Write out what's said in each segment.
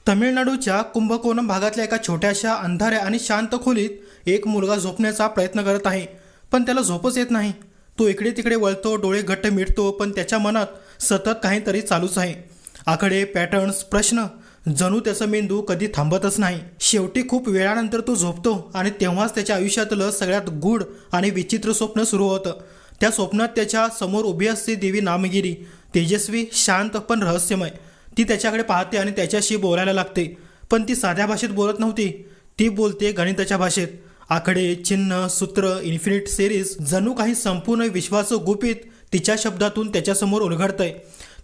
तमिळनाडूच्या कुंभकोणम भागातल्या एका छोट्याशा अंधाऱ्या आणि शांत खोलीत एक मुलगा झोपण्याचा प्रयत्न करत आहे, पण त्याला झोपच येत नाही. तो इकडे तिकडे वळतो, डोळे घट्ट मिटतो, पण त्याच्या मनात सतत काहीतरी चालूच आहे. आकडे, पॅटर्न्स, प्रश्न, जणू त्याचा मेंदू कधी थांबतच नाही. शेवटी खूप वेळानंतर तो झोपतो आणि तेव्हाच त्याच्या आयुष्यातलं सगळ्यात गूढ आणि विचित्र स्वप्न सुरू होतं. त्या स्वप्नात त्याच्या समोर उभी असते देवी नामगिरी, तेजस्वी, शांत पण रहस्यमय. ती त्याच्याकडे पाहते आणि त्याच्याशी बोलायला लागते, पण ती साध्या भाषेत बोलत नव्हती. ती बोलते गणिताच्या भाषेत. आकडे, चिन्ह, सूत्र, इन्फिनिट सिरीज, जणू काही संपूर्ण विश्वाचं गुपित तिच्या शब्दातून त्याच्यासमोर उलगडतंय.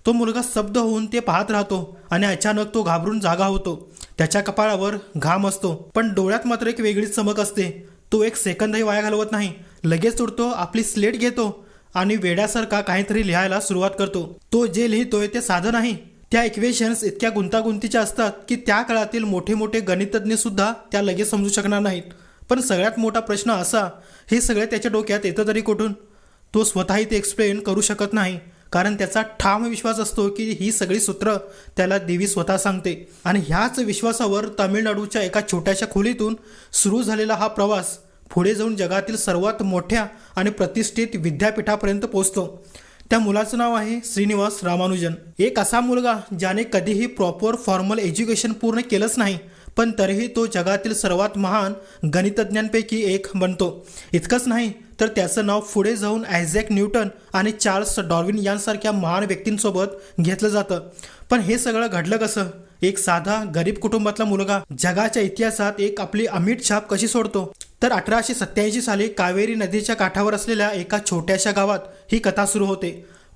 तो मुलगा स्तब्ध होऊन ते पाहत राहतो आणि अचानक तो घाबरून जागा होतो. त्याच्या कपाळावर घाम असतो, पण डोळ्यात मात्र एक वेगळीच चमक असते. तो एक सेकंदही वाया घालवत नाही. लगेच उठतो, आपली स्लेट घेतो आणि वेड्यासारखा काहीतरी लिहायला सुरुवात करतो. तो जे लिहितोय ते साधं नाही. त्या इक्वेशन्स इतक्या गुंतागुंतीच्या असतात की त्या काळातील मोठे मोठे गणितज्ञ सुद्धा त्या लगेच समजू शकणार नाहीत. पण सगळ्यात मोठा प्रश्न असा, हे सगळे त्याच्या डोक्यात येतं तरी कुठून? तो स्वतःही ते एक्सप्लेन करू शकत नाही, कारण त्याचा ठाम विश्वास असतो की ही सगळी सूत्र त्याला देवी स्वतः सांगते. आणि ह्याच विश्वासावर तामिळनाडूच्या एका छोट्याशा खोलीतून सुरू झालेला हा प्रवास पुढे जाऊन जगातील सर्वात मोठ्या आणि प्रतिष्ठित विद्यापीठापर्यंत पोहोचतो. त्या मुलाचं नाव आहे श्रीनिवास रामानुजन. एक असा मुलगा ज्याने कधीही प्रॉपर फॉर्मल एज्युकेशन पूर्ण केलंच नाही, पण तरीही तो जगातील सर्वात महान गणितज्ञांपैकी एक बनतो. इतकंच नाही तर त्याचं नाव पुढे जाऊन आयझॅक न्यूटन आणि चार्ल्स डार्विन यांसारख्या महान व्यक्तींसोबत घेतलं जातं. पण हे सगळं घडलं कसं? एक साधा गरीब कुटुंबातला मुलगा जगाच्या इतिहासात एक आपली अमिट छाप कशी सोडतो? तर 1887 साली कावेरी नदीच्या काठावर असलेल्या एका छोट्याशा गावात ही कथा सुरू होते.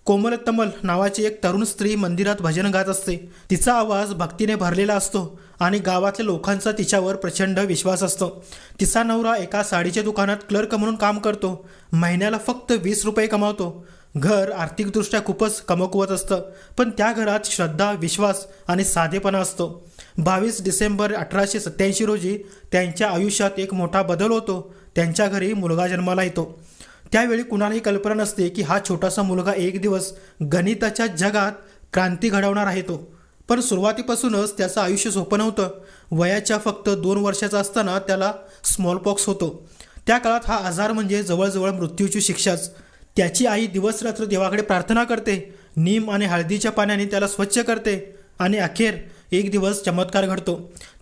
कोमलतमल नावाची एक तरुण स्त्री मंदिरात भजन गात असते. तिचा आवाज भक्तीने भरलेला असतो आणि गावातल्या लोकांचा तिच्यावर प्रचंड विश्वास असतो. तिचा नवरा एका साडीच्या दुकानात क्लर्क म्हणून काम करतो. महिन्याला फक्त 20 रुपये कमावतो. घर आर्थिकदृष्ट्या खूपच कमकुवत असतं, पण त्या घरात श्रद्धा, विश्वास आणि साधेपणा असतो. 22 डिसेंबर 1887 रोजी त्यांच्या आयुष्यात एक मोठा बदल होतो. त्यांच्या घरी मुलगा जन्माला येतो. त्यावेळी कुणालाही कल्पना नसते की हा छोटासा मुलगा एक दिवस गणिताच्या जगात क्रांती घडवणार आहे. पण सुरुवातीपासूनच त्याचं आयुष्य सोपं नव्हतं. वयाच्या फक्त 2 वर्षाचा असताना त्याला स्मॉलपॉक्स होतो. त्या काळात हा आजार म्हणजे जवळजवळ मृत्यूची शिक्षाच. त्याची आई दिवसरात्र देवाकडे प्रार्थना करते, नीम आणि हळदीच्या पाण्याने त्याला स्वच्छ करते आणि अखेर एक दिवस चमत्कार घडतो.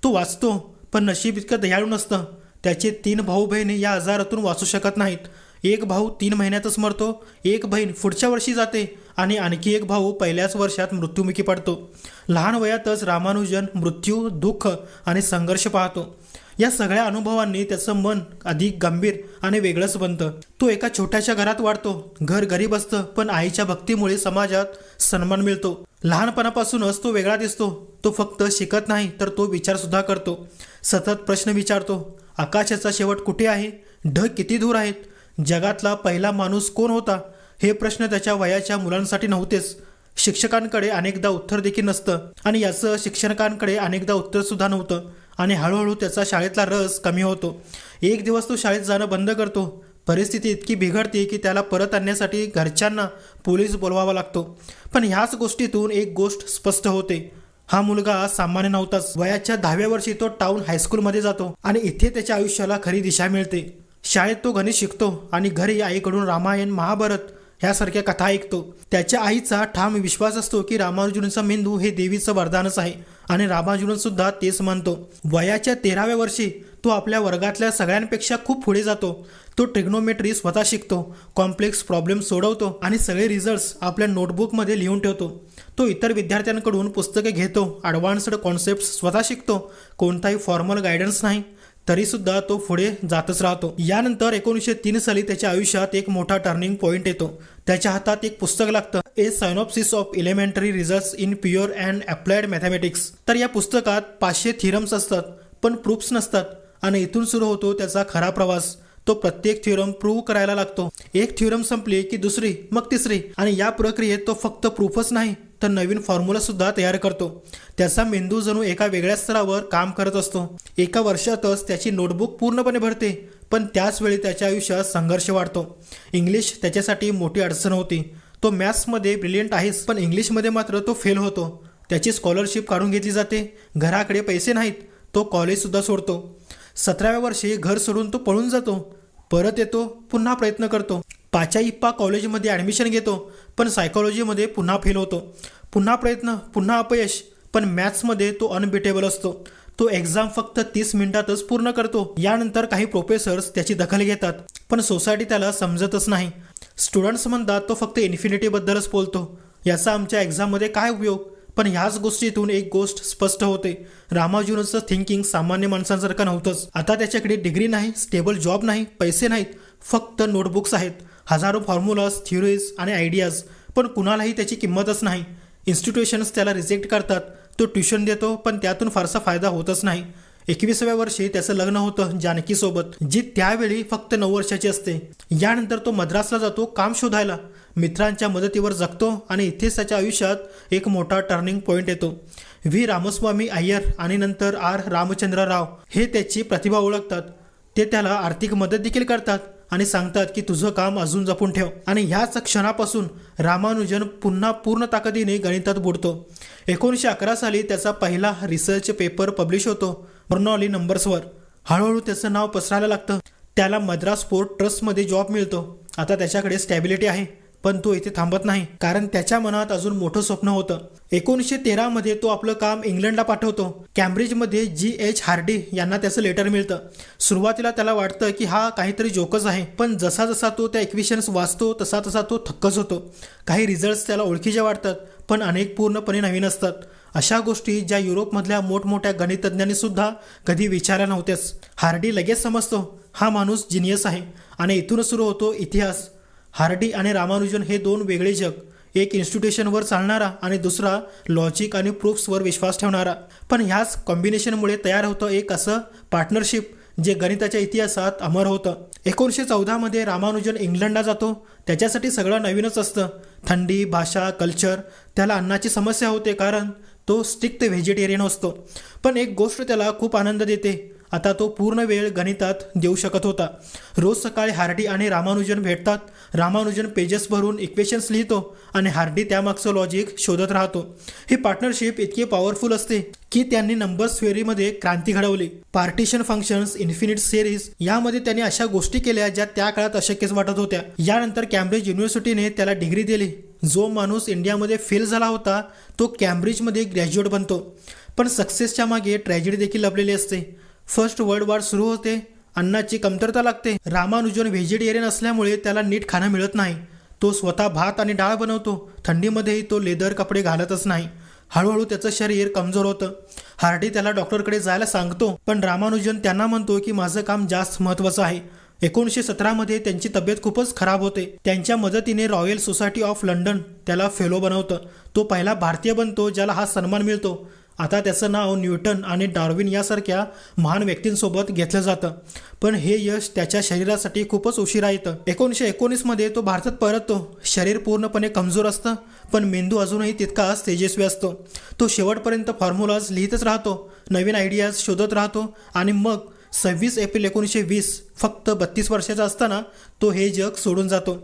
तो वाचतो, पण नशीब इतकं दयाळू नसतं. त्याचे 3 भाऊ बहिणी या आजारातून वाचू शकत नाहीत. एक भाऊ 3 महिन्यातच मरतो, एक बहीण पुढच्या वर्षी जाते आणि आणखी एक भाऊ पहिल्याच वर्षात मृत्युमुखी पडतो. लहान वयातच रामानुजन मृत्यू, दुःख आणि संघर्ष पाहतो. या सगळ्या अनुभवांनी त्याचं मन अधिक गंभीर आणि वेगळंच बनतं. तो एका छोट्याशा घरात वाढतो. घर गरीब असतं, पण आईच्या भक्तीमुळे समाजात सन्मान मिळतो. लहानपणापासूनच तो वेगळा दिसतो. तो फक्त शिकत नाही, तर तो विचारसुद्धा करतो. सतत प्रश्न विचारतो. आकाशाचा शेवट कुठे आहे? ढग किती दूर आहेत? जगातला पहिला माणूस कोण होता? हे प्रश्न त्याच्या वयाच्या मुलांसाठी नव्हतेच. शिक्षकांकडे अनेकदा उत्तर देखील नसतं आणि याचं शिक्षकांकडे अनेकदा उत्तर सुद्धा नव्हतं. आणि हळूहळू त्याचा शाळेतला रस कमी होतो. एक दिवस तो शाळेत जाणं बंद करतो. परिस्थिती इतकी बिघडते की त्याला परत आणण्यासाठी घरच्यांना पोलीस बोलवावा लागतो. पण ह्याच गोष्टीतून एक गोष्ट स्पष्ट होते, हा मुलगा सामान्य नव्हताच. वयाच्या 10व्या वर्षी तो टाउन हायस्कूलमध्ये जातो आणि इथे त्याच्या आयुष्याला खरी दिशा मिळते. शाळेत तो गणित शिकतो आणि घरी आईकडून रामायण, महाभारत ह्यासारख्या कथा ऐकतो. त्याच्या आईचा ठाम विश्वास असतो की रामानुजनचा मेंदू हे देवीचं वरदानच आहे आणि रामानुजन सुद्धा तेच मानतो. वयाच्या 13व्या वर्षी तो आपल्या वर्गातल्या सगळ्यांपेक्षा खूप पुढे जातो. तो ट्रिग्नोमेट्री स्वतः शिकतो, कॉम्प्लेक्स प्रॉब्लेम सोडवतो आणि सगळे रिझल्ट्स आपल्या नोटबुकमध्ये लिहून ठेवतो. तो इतर विद्यार्थ्यांकडून पुस्तके घेतो, ॲडव्हान्स्ड कॉन्सेप्ट स्वतः शिकतो. कोणताही फॉर्मल गायडन्स नाही, तरीसुद्धा तो पुढे जातच राहतो. यानंतर 1903 साली त्याच्या आयुष्यात एक मोठा टर्निंग पॉईंट येतो. त्याच्या हातात एक पुस्तक लागतं, a synopsis of elementary results in pure and applied mathematics. तर या पुस्तकात 500 थिरम्स असतात, पण प्रूफ्स नसतात. आणि इथून सुरू होतो त्याचा खरा प्रवास. तो प्रत्येक थ्योरम प्रूव्ह करायला लागतो. एक थ्योरम संपली की दुसरी, मग तिसरी, आणि या प्रक्रियेत तो फक्त प्रूफच नाही तर नवीन फॉर्म्युला सुद्धा तयार करतो. त्याचा मेंदू जणू एका वेगळ्या स्तरावर काम करत असतो. एका वर्षातच त्याची नोटबुक पूर्णपणे भरते, पण त्याच वेळी त्याच्या आयुष्यात संघर्ष वाढतो. इंग्लिश त्याच्यासाठी मोठी अडचण होती. तो मॅथ्समध्ये ब्रिलियंट आहेच, पण इंग्लिशमध्ये मात्र तो फेल होतो. त्याची स्कॉलरशिप काढून घेतली जाते. घराकडे पैसे नाहीत. तो कॉलेजसुद्धा सोडतो. 17व्या वर्षी घर सोडून तो पळून जातो. परत येतो, पुन्हा प्रयत्न करतो. पाचाइप्पा कॉलेजमध्ये ॲडमिशन घेतो, पण सायकोलॉजीमध्ये पुन्हा फेल होतो. पुन्हा प्रयत्न, पुन्हा अपयश. पण मॅथ्समध्ये तो अनबिटेबल असतो. तो एक्झाम फक्त 30 मिनिटातच पूर्ण करतो. यानंतर काही प्रोफेसर्स त्याची दखल घेतात, पण सोसायटी त्याला समजतच नाही. स्टुडंट्स म्हणतात तो फक्त इन्फिनिटीबद्दलच बोलतो. याचा आमच्या एक्झाममध्ये काय उपयोग? पण ह्याच गोष्टीतून एक गोष्ट स्पष्ट होते. रामानुजनचं थिंकिंग सामान्य माणसांसारखं नव्हतंच. आता त्याच्याकडे डिग्री नाही, स्टेबल जॉब नाही, पैसे नाहीत, फक्त नोटबुक्स आहेत, हजारो फॉर्म्युलाज, थ्योरीज आणि आयडियाज. पण कुणालाही त्याची किंमतच नाही. इन्स्टिट्यूशन्स त्याला रिजेक्ट करतात. तो ट्युशन देतो, पण त्यातून फारसा फायदा होतच नाही. 21व्या वर्षी त्याचं लग्न होतं जानकीसोबत, जी त्यावेळी फक्त 9 वर्षाची असते. यानंतर तो मद्रासला जातो काम शोधायला. मित्रांच्या मदतीवर जगतो आणि इथेच त्याच्या आयुष्यात एक मोठा टर्निंग पॉईंट येतो. व्ही रामस्वामी अय्यर आणि नंतर आर रामचंद्र राव हे त्याची प्रतिभा ओळखतात. ते त्याला आर्थिक मदत देखील करतात आणि सांगतात की तुझं काम अजून जपून ठेव. आणि ह्याच क्षणापासून रामानुजन पुन्हा पूर्ण ताकदीने गणितात बुडतो. 1911 साली त्याचा पहिला रिसर्च पेपर पब्लिश होतो बर्नौली नंबर्सवर. हळूहळू त्याचं नाव पसरायला लागतं. त्याला मद्रास पोर्ट ट्रस्टमध्ये जॉब मिळतो. आता त्याच्याकडे स्टॅबिलिटी आहे. पण तो इथे थांबत नाही, कारण त्याच्या मनात अजून मोठं स्वप्न होतं. 1913 मध्ये तो आपलं काम इंग्लंडला पाठवतो. कॅम्ब्रिजमध्ये G.H. हार्डी यांना त्याचं लेटर मिळतं. सुरुवातीला त्याला वाटतं की हा काहीतरी जोकच आहे, पण जसा जसा तो त्या इक्वेशन्स वाचतो तसा तसा तो थक्कच होतो. काही रिझल्ट्स त्याला ओळखीचे वाटतात, पण अनेक पूर्णपणे नवीन असतात. अशा गोष्टी ज्या युरोपमधल्या मोठमोठ्या गणितज्ञांनी सुद्धा कधी विचारल्या नव्हत्याच. हार्डी लगेच समजतो हा माणूस जिनियस आहे आणि इथूनच सुरू होतो इतिहास. हार्डी आणि रामानुजन हे दोन वेगळे जग. एक इन्स्टिट्यूशनवर चालणारा आणि दुसरा लॉजिक आणि प्रूफ्सवर विश्वास ठेवणारा. पण ह्याच कॉम्बिनेशनमुळे तयार होतं एक असं पार्टनरशिप जे गणिताच्या इतिहासात अमर होतं. 1914 मध्ये रामानुजन इंग्लंडला जातो. त्याच्यासाठी सगळं नवीनच असतं. थंडी, भाषा, कल्चर. त्याला अन्नाची समस्या होते कारण तो स्ट्रिक्ट व्हेजिटेरियन असतो. पण एक गोष्ट त्याला खूप आनंद देते. आता तो पूर्ण वेळ गणितात देऊ शकत होता. रोज सकाळी हार्डी आणि रामानुजन भेटतात. रामानुजन पेजेस भरून इक्वेशन्स लिहितो आणि हार्डी त्यामागचं लॉजिक शोधत राहतो. ही पार्टनरशिप इतकी पॉवरफुल असते की त्यांनी नंबर्स थिअरीमध्ये क्रांती घडवली. पार्टिशन फंक्शन्स, इन्फिनिट सिरीज यामध्ये त्यांनी अशा गोष्टी केल्या ज्या त्या काळात अशक्यच वाटत होत्या. यानंतर कॅम्ब्रिज युनिव्हर्सिटीने त्याला डिग्री दिली. जो माणूस इंडियामध्ये फेल झाला होता तो कॅम्ब्रिजमध्ये ग्रॅज्युएट बनतो. पण सक्सेसच्या मागे ट्रॅजेडी देखील लपलेली असते. फर्स्ट वर्ल्ड वॉर सुरू होते. अन्नाची कमतरता लागते. रामानुजन व्हेजिटेरियन असल्यामुळे त्याला नीट खाणं मिळत नाही. तो स्वतः भात आणि डाळ बनवतो. थंडीमध्येही तो लेदर कपडे घालतच नाही. हळूहळू त्याचं शरीर कमजोर होतं. हार्डी त्याला डॉक्टरकडे जायला सांगतो, पण रामानुजन त्यांना म्हणतो की माझं काम जास्त महत्त्वाचं आहे. 1917 मध्ये त्यांची तब्येत खूपच खराब होते. त्यांच्या मदतीने रॉयल सोसायटी ऑफ लंडन त्याला फेलो बनवतं. तो पहिला भारतीय बनतो ज्याला हा सन्मान मिळतो. आता त्याचं नाव न्यूटन आणि डार्विन यासारख्या महान व्यक्तींसोबत घेतलं जातं. पण हे यश त्याच्या शरीरासाठी खूपच उशिरा येतं. 1919 मध्ये तो भारतात परततो. शरीर पूर्णपणे कमजोर असतं, पण मेंदू अजूनही तितकाच तेजस्वी असतो. तो शेवटपर्यंत फॉर्म्युलाज लिहितच राहतो, नवीन आयडियाज शोधत राहतो आणि मग 26 एप्रिल 1920 फक्त 32 वर्षाचा असताना तो हे जग सोडून जातो.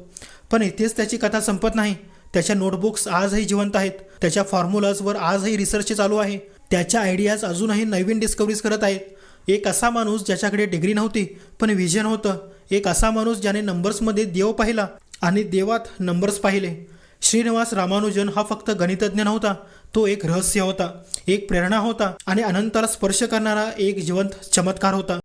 पण इथेच त्याची कथा संपत नाही. त्याच्या नोटबुक्स आजही जिवंत आहेत. त्याच्या फॉर्म्युलाजवर आजही रिसर्च चालू आहे. त्याच्या आयडियाज अजूनही नवीन डिस्कवरीज करत आहेत. एक असा माणूस ज्याच्याकडे डिग्री नव्हती पण विजन होतं. एक असा माणूस ज्याने नंबर्समध्ये देव पाहिला आणि देवात नंबर्स पाहिले. श्रीनिवास रामानुजन हा फक्त गणितज्ञ नव्हता, तो एक रहस्य होता, एक प्रेरणा होता आणि अनंताला स्पर्श करणारा एक जिवंत चमत्कार होता.